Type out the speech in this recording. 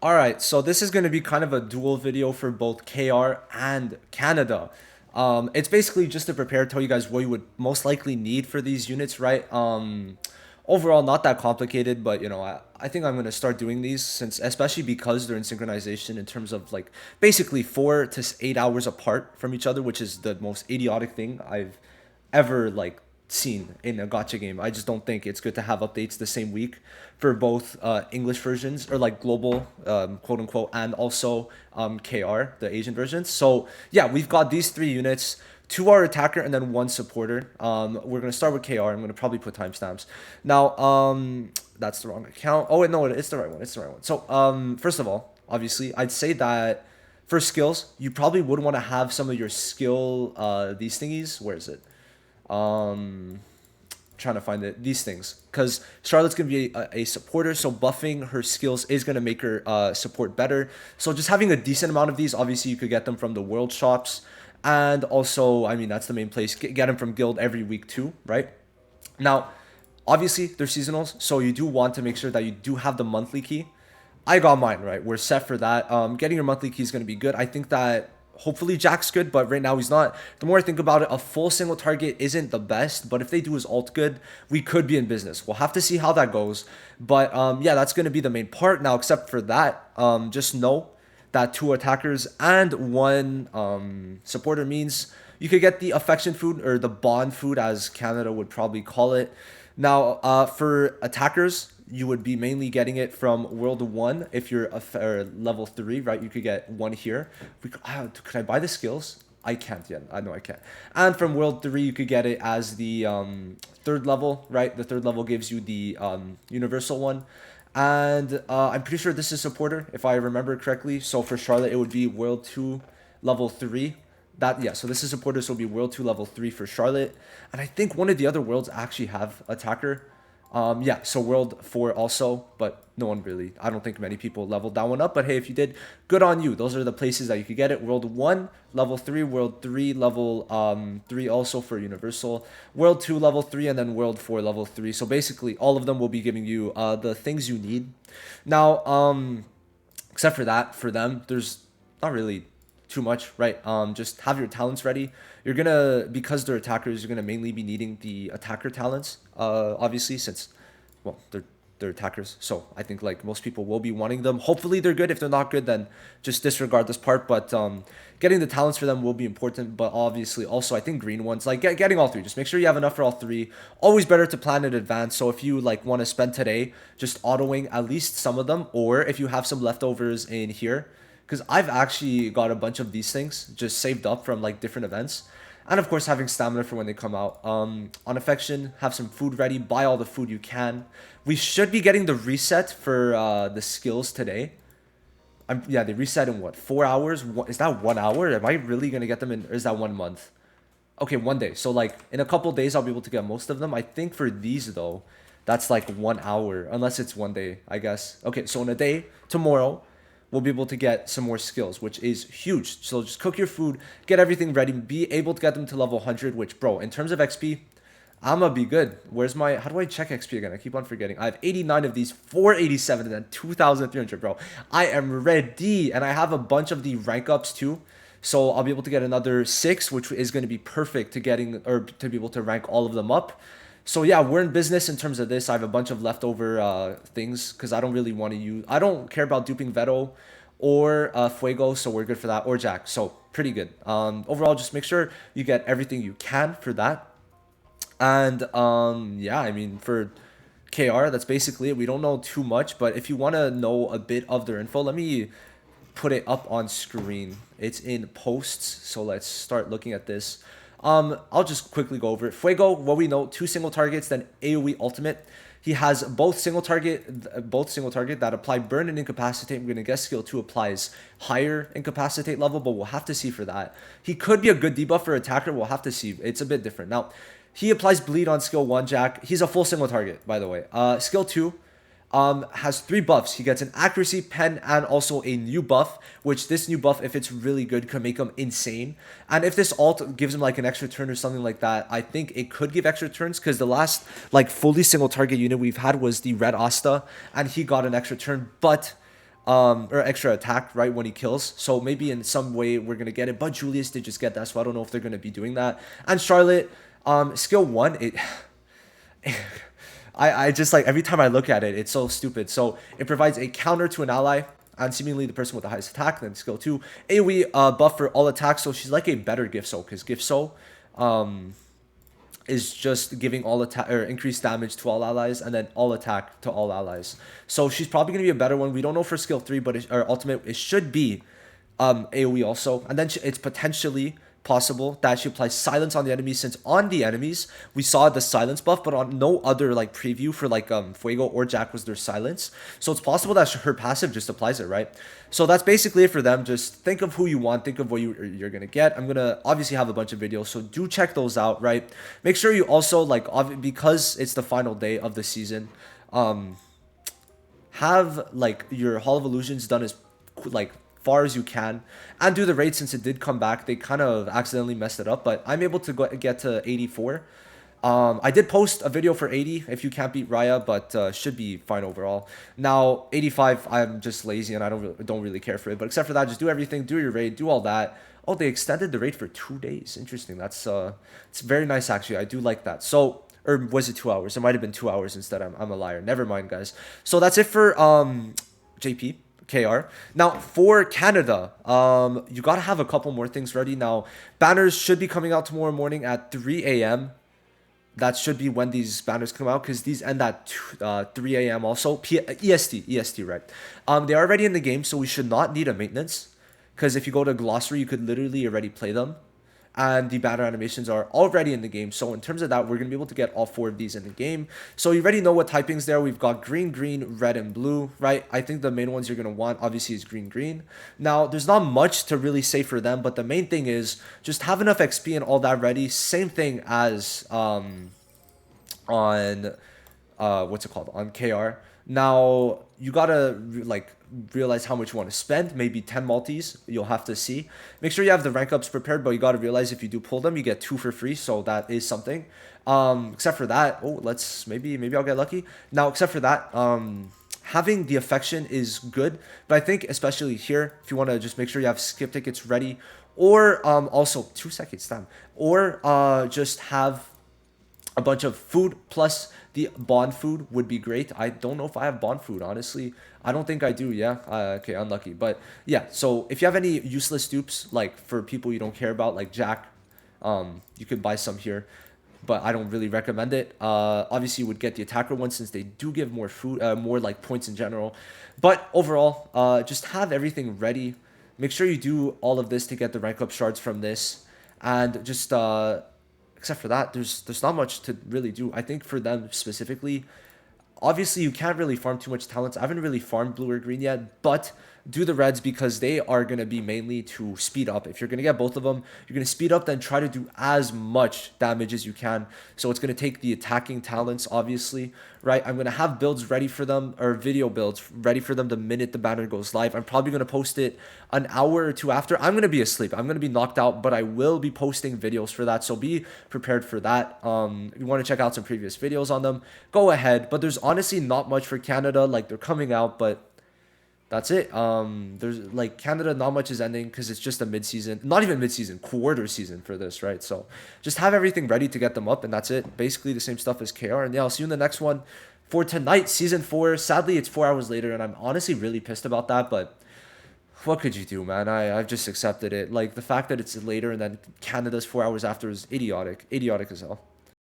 Alright, so this is going to be kind of a dual video for both KR and Canada. It's basically just to prepare, tell you guys what you would most likely need for these units, right? Overall, not that complicated, but I think I'm going to start doing these since, especially because they're in synchronization in terms of like basically 4 to 8 hours apart from each other, which is the most idiotic thing I've ever like seen in a gotcha game. I just don't think it's good to have updates the same week for both English versions or like global, quote unquote, and also KR, the Asian versions. So yeah, we've got these three units. Two are attacker and then one supporter. We're gonna start with KR. I'm gonna probably put timestamps. Now, that's the wrong account. Oh wait, no, it's the right one. It's the right one. So, first of all, obviously, I'd say that for skills, you probably would want to have some of your skill, these thingies. Where is it? Trying to find these things because Charlotte's gonna be a supporter, so buffing her skills is gonna make her support better. So just having a decent amount of these, obviously you could get them from the world shops, and also I mean that's the main place. Get them from guild every week too, right? Now, obviously they're seasonals, so you do want to make sure that you do have the monthly key. I got mine, right? We're set for that. Getting your monthly key is going to be good. I think that hopefully Jack's good, but right now he's not. The more I think about it, a full single target isn't the best, but if they do his ult good, we could be in business. We'll have to see how that goes. But yeah, that's going to be the main part. Now, except for that, just know that two attackers and one supporter means you could get the affection food or the bond food, as Canada would probably call it. Now, for attackers, you would be mainly getting it from World 1 if you're level 3, right? You could get one here. Could I buy the skills? I can't yet. I know I can't. And from World 3, you could get it as the third level, right? The third level gives you the universal one. And I'm pretty sure this is supporter, if I remember correctly. So for Charlotte, it would be World 2, level 3. That, yeah, so this is supporter, so it'll be World 2, level 3 for Charlotte. And I think one of the other worlds actually have attacker. Yeah, so World 4 also, but no one really, I don't think many people leveled that one up. But hey, if you did, good on you. Those are the places that you could get it. World 1, level 3, World 3, level 3 also for Universal, World 2, level 3, and then World 4, level 3. So basically, all of them will be giving you the things you need. Now, except for that, for them, there's not really too much, right? Just have your talents ready. You're gonna, because they're attackers, you're gonna mainly be needing the attacker talents. Obviously, since well, they're attackers, so I think like most people will be wanting them. Hopefully, they're good. If they're not good, then just disregard this part. But getting the talents for them will be important. But obviously, also I think green ones, like getting all three. Just make sure you have enough for all three. Always better to plan in advance. So if you like want to spend today just autoing at least some of them, or if you have some leftovers in here, because I've actually got a bunch of these things just saved up from like different events. And of course, having stamina for when they come out. On affection, have some food ready. Buy all the food you can. We should be getting the reset for the skills today. Yeah, they reset in what, 4 hours? Is that 1 hour? Am I really gonna get them in? Or is that 1 month? Okay, 1 day. So like in a couple days, I'll be able to get most of them. I think for these though, that's like 1 hour, unless it's 1 day, I guess. Okay, so in a day, tomorrow, we'll be able to get some more skills, which is huge. So just cook your food, get everything ready, be able to get them to level 100, which, bro, in terms of XP, I'ma be good. Where's my, how do I check XP again? I keep on forgetting. I have 89 of these, 487, and then 2,300, bro. I am ready, and I have a bunch of the rank ups too. So I'll be able to get another 6, which is going to be perfect to getting, or to be able to rank all of them up. So yeah, we're in business in terms of this. I have a bunch of leftover things because I don't really want to use. I don't care about duping Veto or Fuego, so we're good for that. Or Jack, so pretty good. Overall, just make sure you get everything you can for that. And yeah, I mean for KR, that's basically it. We don't know too much, but if you want to know a bit of their info, let me put it up on screen. It's in posts, so let's start looking at this. I'll just quickly go over it. Fuego, what we know, 2 single targets, then AoE ultimate. He has both single target that apply burn and incapacitate. We're gonna guess skill 2 applies higher incapacitate level, but we'll have to see for that. He could be a good debuff for attacker. We'll have to see. It's a bit different. Now, he applies bleed on skill 1, Jack. He's a full single target, by the way. Skill 2 has 3 buffs. He gets an accuracy, pen, and also a new buff, which this new buff, if it's really good, could make him insane. And if this alt gives him like an extra turn or something like that, I think it could give extra turns, because the last like fully single target unit we've had was the Red Asta, and he got an extra turn. But or extra attack, right, when he kills. So maybe in some way we're gonna get it. But Julius did just get that, so I don't know if they're gonna be doing that. And Charlotte, skill one, it I just like every time I look at it, it's so stupid. So it provides a counter to an ally and seemingly the person with the highest attack. Then skill two, AoE buff for all attacks. So she's like a better Gift Soul because Gift Soul is just giving all attack or increased damage to all allies and then all attack to all allies. So she's probably gonna be a better one. We don't know for skill three, but or ultimate, it should be AoE also, and then it's potentially possible that she applies silence on the enemies, since on the enemies we saw the silence buff, but on no other like preview for like Fuego or Jack was there silence. So it's possible that her passive just applies it, right? So that's basically it for them. Just think of who you want, think of what you're gonna get. I'm gonna obviously have a bunch of videos, so do check those out, right? Make sure you also like because it's the final day of the season, have like your Hall of Illusions done as like far as you can, and do the raid. Since it did come back, they kind of accidentally messed it up, but I'm able to get to 84. I did post a video for 80 if you can't beat Raya, but should be fine overall. Now 85, I'm just lazy and I don't really care for it, but except for that, just do everything, do your raid, do all that. Oh, they extended the raid for 2 days. Interesting. That's it's very nice actually. I do like that. So, or was it 2 hours? It might have been 2 hours instead. I'm a liar. Never mind, guys. So that's it for JP. KR. Now for Canada, you gotta have a couple more things ready. Now banners should be coming out tomorrow morning at 3 a.m. That should be when these banners come out, because these end at 3 a.m. also. EST, right? They are already in the game, so we should not need a maintenance, because if you go to glossary, you could literally already play them. And the banner animations are already in the game. So in terms of that, we're going to be able to get all 4 of these in the game. So you already know what typings there. We've got green, green, red, and blue, right? I think the main ones you're going to want, obviously, is green, green. Now, there's not much to really say for them, but the main thing is just have enough XP and all that ready. Same thing as on, what's it called? On KR. Now, you got to, like, realize how much you want to spend. Maybe 10 multis, you'll have to see. Make sure you have the rank ups prepared, but you got to realize if you do pull them, you get 2 for free, so that is something. Except for that, oh, let's maybe I'll get lucky. Now, except for that, having the affection is good, but I think especially here, if you want to just make sure you have skip tickets ready, or also 2 seconds time, or just have a bunch of food plus the bond food would be great. I don't know if I have bond food, honestly. I don't think I do. Yeah. Okay, unlucky. But yeah, so if you have any useless dupes, like for people you don't care about, like Jack, you could buy some here, but I don't really recommend it. Obviously you would get the attacker one, since they do give more food, more like points in general. But overall, just have everything ready. Make sure you do all of this to get the rank up shards from this, and just except for that, there's not much to really do. I think for them specifically, obviously you can't really farm too much talents. I haven't really farmed blue or green yet, but do the reds, because they are going to be mainly to speed up. If you're going to get both of them, you're going to speed up, then try to do as much damage as you can. So it's going to take the attacking talents, obviously, right? I'm going to have builds ready for them, or video builds ready for them the minute the banner goes live. I'm probably going to post it an hour or 2 after. I'm going to be asleep. I'm going to be knocked out, but I will be posting videos for that. So be prepared for that. If you want to check out some previous videos on them, go ahead. But there's honestly not much for Canada. Like, they're coming out, but that's it. There's like Canada, not much is ending because it's just a mid-season, not even mid-season, quarter season for this, right? So just have everything ready to get them up, and that's it. Basically the same stuff as KR. And yeah, I'll see you in the next one for tonight, season 4. Sadly, it's 4 hours later, and I'm honestly really pissed about that, but what could you do, man? I've just accepted it. Like, the fact that it's later and then Canada's 4 hours after is idiotic as hell.